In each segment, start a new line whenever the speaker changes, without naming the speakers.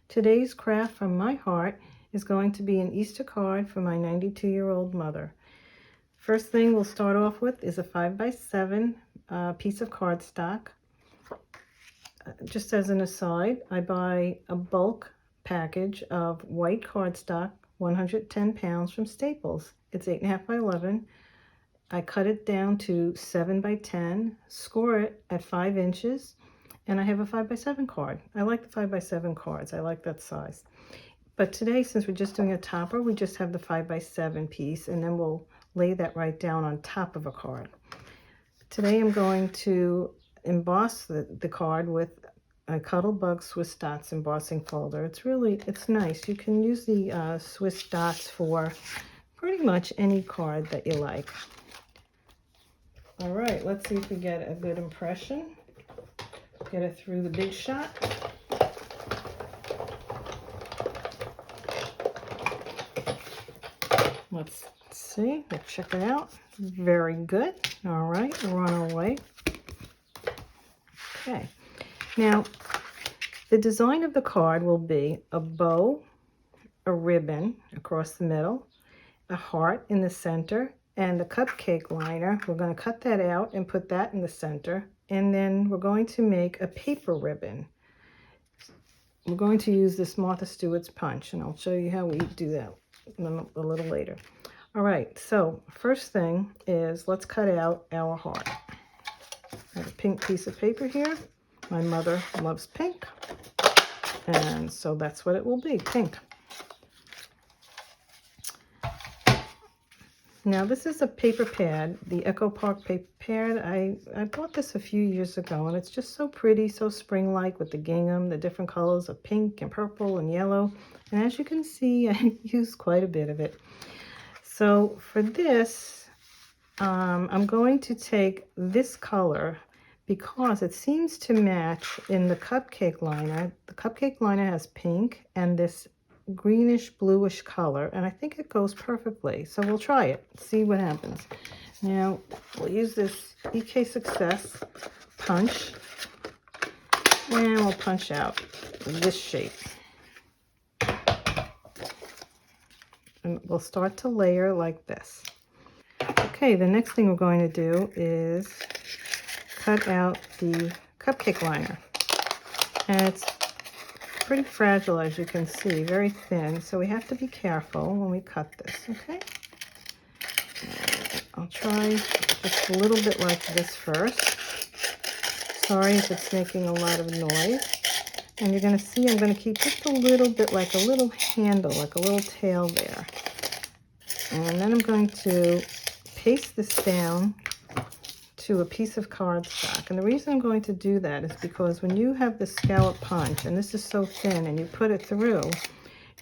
Today's craft from my heart is going to be an Easter card for my 92-year-old mother. First thing we'll start off with is a 5x7 piece of cardstock. Just as an aside, I buy a bulk package of white cardstock, 110 pounds from Staples. It's 8.5 by 11. I cut it down to 7 by 10, score it at 5 inches, and I have a 5x7 card. I like the 5x7 cards. I like that size. But today, since we're just doing a topper, we just have the 5x7 piece, and then we'll lay that right down on top of a card. Today I'm going to emboss the card with a Cuttlebug Swiss Dots embossing folder. It's nice. You can use the Swiss Dots for pretty much any card that you like. All right, let's see if we get a good impression. Get it through the Big Shot. Let's see, let's check it out. Very good. All right, we're on our way. Okay, now the design of the card will be a bow, a ribbon across the middle, a heart in the center, and the cupcake liner. We're going to cut that out and put that in the center, and then we're going to make a paper ribbon. We're going to use this Martha Stewart's punch, and I'll show you how we do that a little later. All right, so first thing is let's cut out our heart. I have a pink piece of paper here. My mother loves pink, and so that's what it will be, pink. Now this is a paper pad, the Echo Park paper pad. I bought this a few years ago, and it's just so pretty, so spring-like with the gingham, the different colors of pink and purple and yellow. And as you can see, I used quite a bit of it. So for this, I'm going to take this color because it seems to match in the cupcake liner. The cupcake liner has pink and this greenish bluish color, and I think it goes perfectly. So we'll try it, see what happens. Now we'll use this EK Success punch, and we'll punch out this shape. And we'll start to layer like this. Okay, the next thing we're going to do is cut out the cupcake liner. And it's pretty fragile, as you can see, very thin, so we have to be careful when we cut this, okay? I'll try just a little bit like this first. Sorry if it's making a lot of noise. And you're going to see I'm going to keep just a little bit like a little handle, like a little tail there. And then I'm going to paste this down to a piece of cardstock. And the reason I'm going to do that is because when you have the scallop punch, and this is so thin, and you put it through,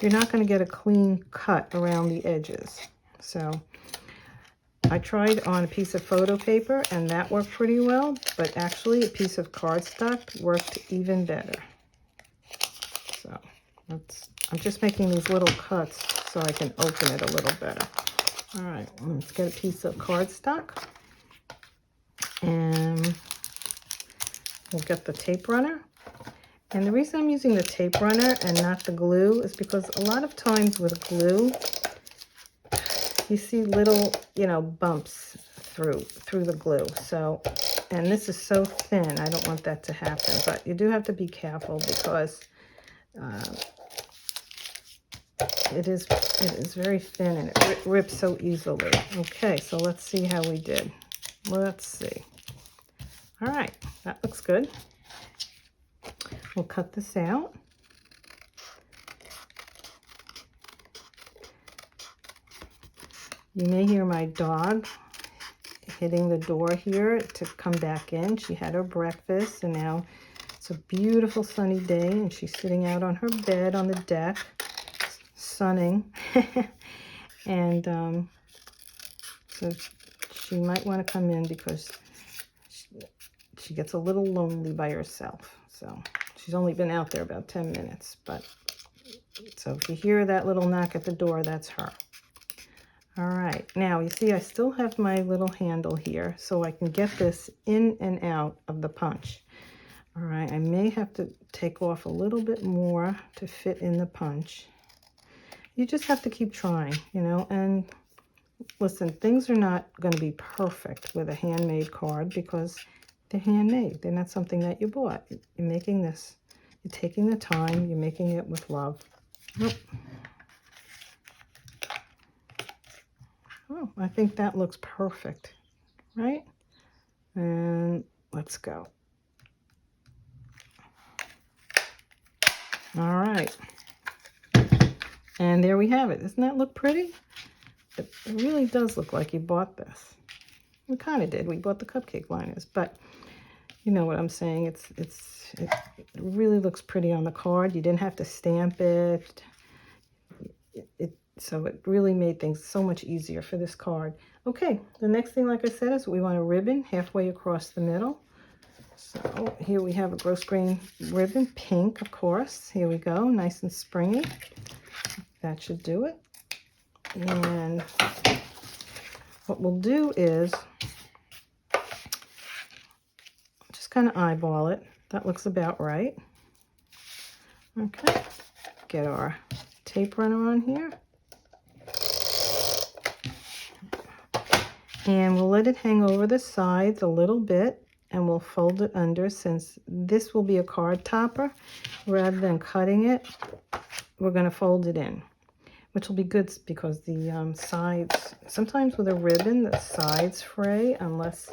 you're not going to get a clean cut around the edges. So I tried on a piece of photo paper, and that worked pretty well, but actually a piece of cardstock worked even better. So I'm just making these little cuts so I can open it a little better. All right, let's get a piece of cardstock. And we'll get the tape runner. And the reason I'm using the tape runner and not the glue is because a lot of times with glue, you see little, bumps through the glue. So, and this is so thin, I don't want that to happen. But you do have to be careful because it is very thin and it rips so easily. Okay, so let's see how we did. Let's see. All right, that looks good. We'll cut this out. You may hear my dog hitting the door here to come back in. She had her breakfast, and now it's a beautiful sunny day, and she's sitting out on her bed on the deck, sunning. And so she might want to come in because she gets a little lonely by herself. So she's only been out there about 10 minutes. But so if you hear that little knock at the door, that's her. All right. Now, you see, I still have my little handle here, so I can get this in and out of the punch. All right, I may have to take off a little bit more to fit in the punch. You just have to keep trying, you know, and listen, things are not going to be perfect with a handmade card because they're handmade. They're not something that you bought. You're making this. You're taking the time. You're making it with love. Oh, I think that looks perfect, right? And let's go. All right. And there we have it. Doesn't that look pretty? It really does look like you bought this. We kind of did. We bought the cupcake liners, but you know what I'm saying. It really looks pretty on the card. You didn't have to stamp it. So it really made things so much easier for this card. Okay, the next thing, like I said, is we want a ribbon halfway across the middle. So here we have a gross grain ribbon, pink, of course. Here we go, nice and springy. That should do it. And what we'll do is just kind of eyeball it. That looks about right. Okay, get our tape runner on here. And we'll let it hang over the sides a little bit, and we'll fold it under. Since this will be a card topper, rather than cutting it, we're going to fold it in, which will be good because the sides, sometimes with a ribbon, the sides fray unless,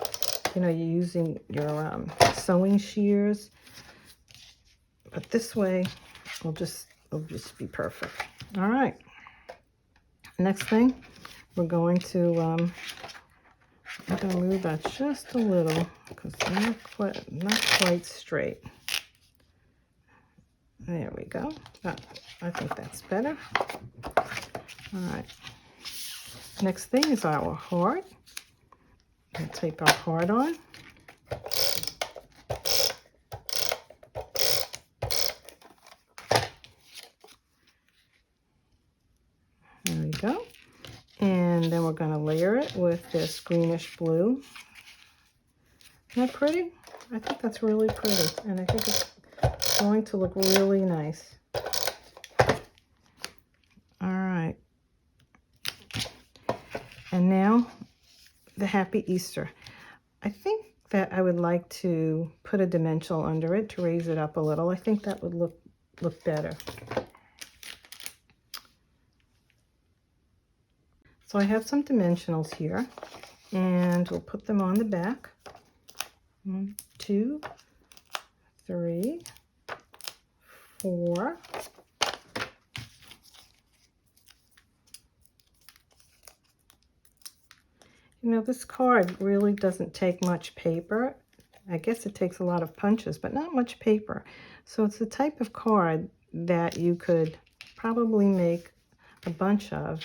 you know, you're using your sewing shears. But this way, it'll just be perfect. All right. Next thing, we're going to I'm going to move that just a little because it's not quite straight. There we go. I think that's better. All right. Next thing is our heart. We'll tape our heart on. There we go. And then we're going to layer it with this greenish blue. Isn't that pretty? I think that's really pretty. And I think it's going to look really nice. All right. And now the Happy Easter. I think that I would like to put a dimensional under it to raise it up a little. I think that would look better. So I have some dimensionals here, and we'll put them on the back. 1, 2, 3, 4. You know, this card really doesn't take much paper. I guess it takes a lot of punches, but not much paper. So it's the type of card that you could probably make a bunch of,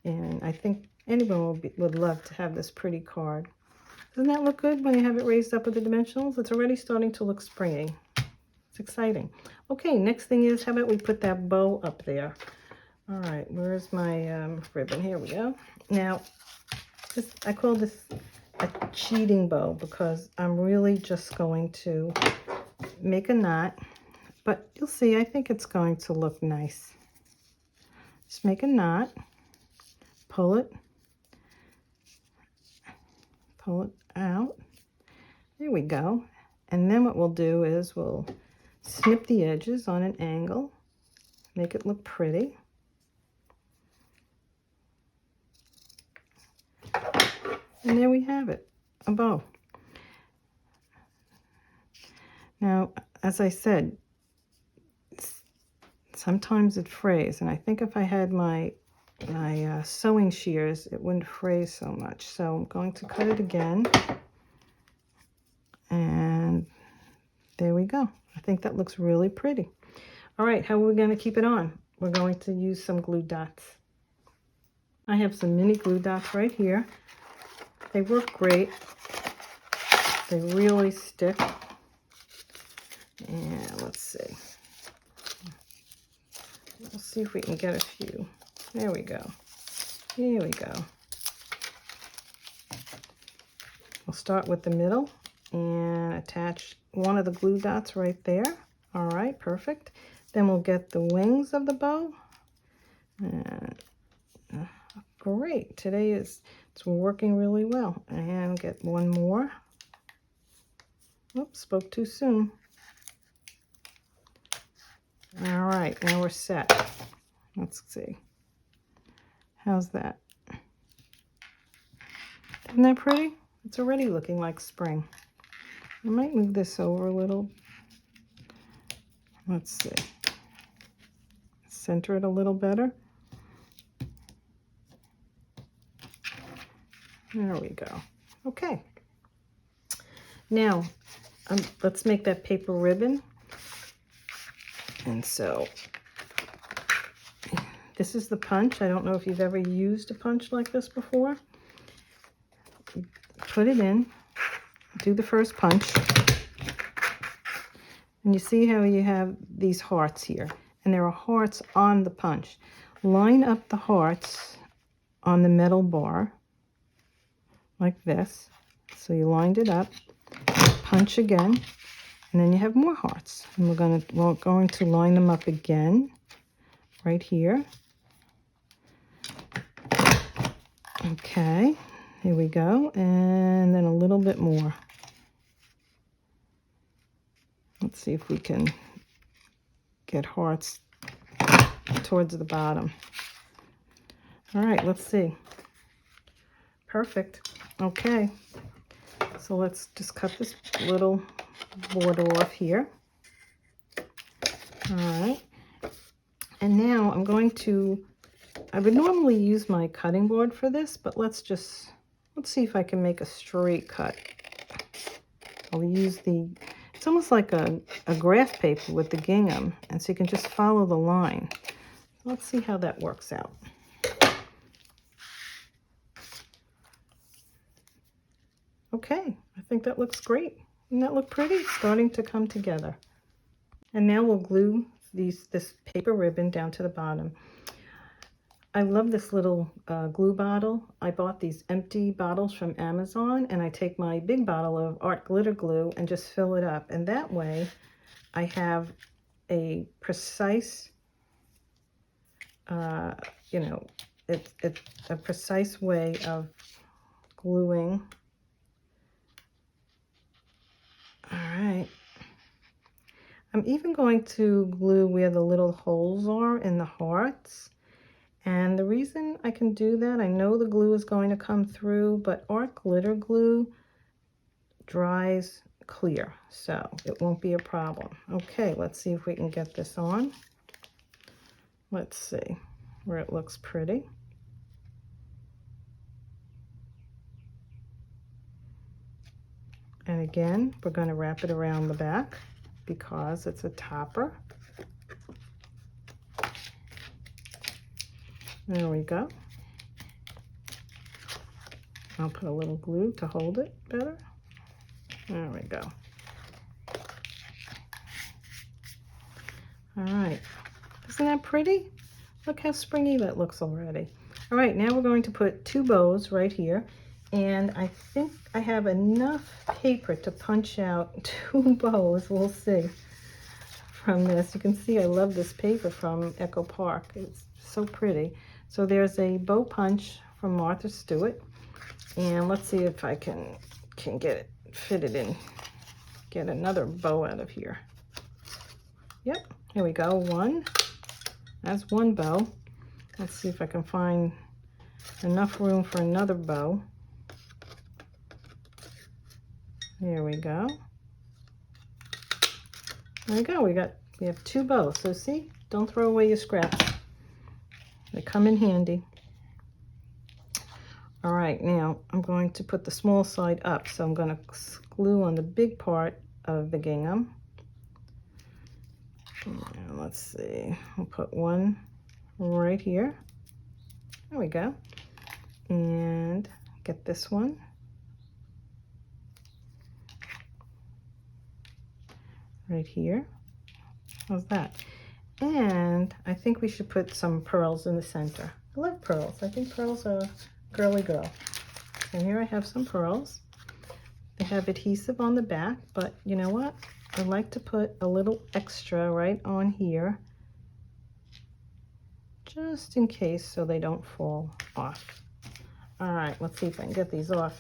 and I think anyone would love to have this pretty card. Doesn't that look good when you have it raised up with the dimensionals? It's already starting to look springy. It's exciting. Okay, next thing is, how about we put that bow up there? All right, where's my ribbon? Here we go. Now, I call this a cheating bow because I'm really just going to make a knot. But you'll see, I think it's going to look nice. Just make a knot. Pull it out. There we go. And then what we'll do is we'll snip the edges on an angle, make it look pretty. And there we have it, a bow. Now, as I said, sometimes it frays, and I think if I had my sewing shears, it wouldn't fray so much. So I'm going to cut it again, and there we go. I think that looks really pretty. All right, how are we going to keep it on? We're going to use some glue dots. I have some mini glue dots right here. They work great. They really stick. And let's see. We'll see if we can get a few. There we go. Here we go. We'll start with the middle and attach one of the glue dots right there. All right, perfect. Then we'll get the wings of the bow. And, great, today it's working really well. And get one more. Oops, spoke too soon. All right, now we're set. Let's see. How's that? Isn't that pretty? It's already looking like spring. I might move this over a little. Let's see. Center it a little better. There we go. Okay. Now, let's make that paper ribbon. And so, this is the punch. I don't know if you've ever used a punch like this before. Put it in. Do the first punch. And you see how you have these hearts here. And there are hearts on the punch. Line up the hearts on the metal bar. Like this. So you lined it up. Punch again. And then you have more hearts. And we're going to line them up again. Right here. Okay. Here we go. And then a little bit more. Let's see if we can get hearts towards the bottom. All right, let's see. Perfect. Okay. So let's just cut this little border off here. All right. And now I'm going to, I would normally use my cutting board for this, but let's see if I can make a straight cut. I'll use it's almost like a graph paper with the gingham, and so you can just follow the line. Let's see how that works out. Okay, I think that looks great. Doesn't that look pretty? It's starting to come together. And now we'll glue this paper ribbon down to the bottom. I love this little glue bottle. I bought these empty bottles from Amazon, and I take my big bottle of art glitter glue and just fill it up. And that way I have a precise, it's a precise way of gluing. All right. I'm even going to glue where the little holes are in the hearts. And the reason I can do that, I know the glue is going to come through, but art glitter glue dries clear, so it won't be a problem. Okay, let's see if we can get this on. Let's see where it looks pretty. And again, we're going to wrap it around the back because it's a topper. There we go. I'll put a little glue to hold it better. There we go. All right. Isn't that pretty? Look how springy that looks already. All right, now we're going to put 2 bows right here. And I think I have enough paper to punch out 2 bows. We'll see from this. You can see I love this paper from Echo Park. It's so pretty. So there's a bow punch from Martha Stewart, and let's see if I can get it fitted in. Get another bow out of here. Yep, here we go. One. That's one bow. Let's see if I can find enough room for another bow. There we go. There we go. We have 2 bows. So see, don't throw away your scraps. They come in handy. All right, now I'm going to put the small side up. So I'm going to glue on the big part of the gingham. And let's see, I'll put one right here. There we go. And get this one. Right here. How's that? And I think we should put some pearls in the center. I love pearls. I think pearls are a girly girl. And here I have some pearls. The have adhesive on the back, but you know what? I like to put a little extra right on here, just in case, so they don't fall off. All right, let's see if I can get these off.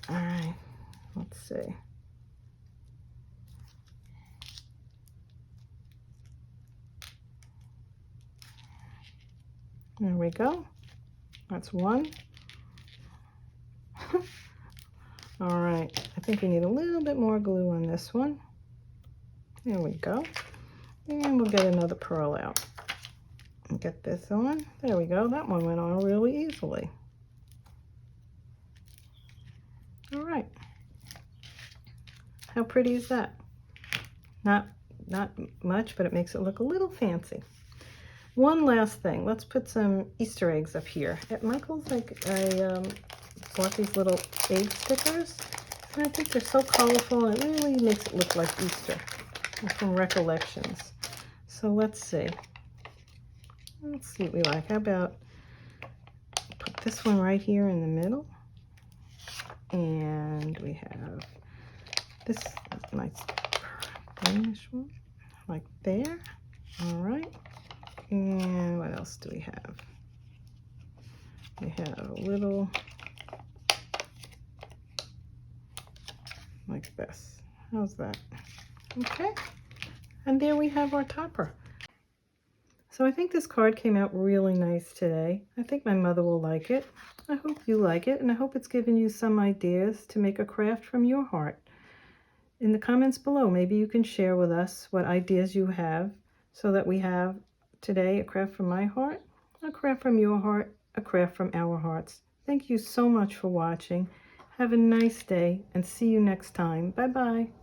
All right, let's see. There we go. That's one. All right, I think we need a little bit more glue on this one. There we go. And we'll get another pearl out. And get this on. There we go. That one went on really easily. All right. How pretty is that? Not much, but it makes it look a little fancy. One last thing. Let's put some Easter eggs up here. At Michael's, I bought these little egg stickers, and I think they're so colorful, and it really makes it look like Easter from Recollections. So let's see. Let's see what we like. How about put this one right here in the middle, and we have this nice greenish one like there. All right. And what else do we have? We have a little like this. How's that? Okay. And there we have our topper. So I think this card came out really nice today. I think my mother will like it. I hope you like it, and I hope it's given you some ideas to make a craft from your heart. In the comments below, maybe you can share with us what ideas you have, so that we have today a craft from my heart, a craft from your heart, a craft from our hearts. Thank you so much for watching. Have a nice day, and see you next time. Bye-bye.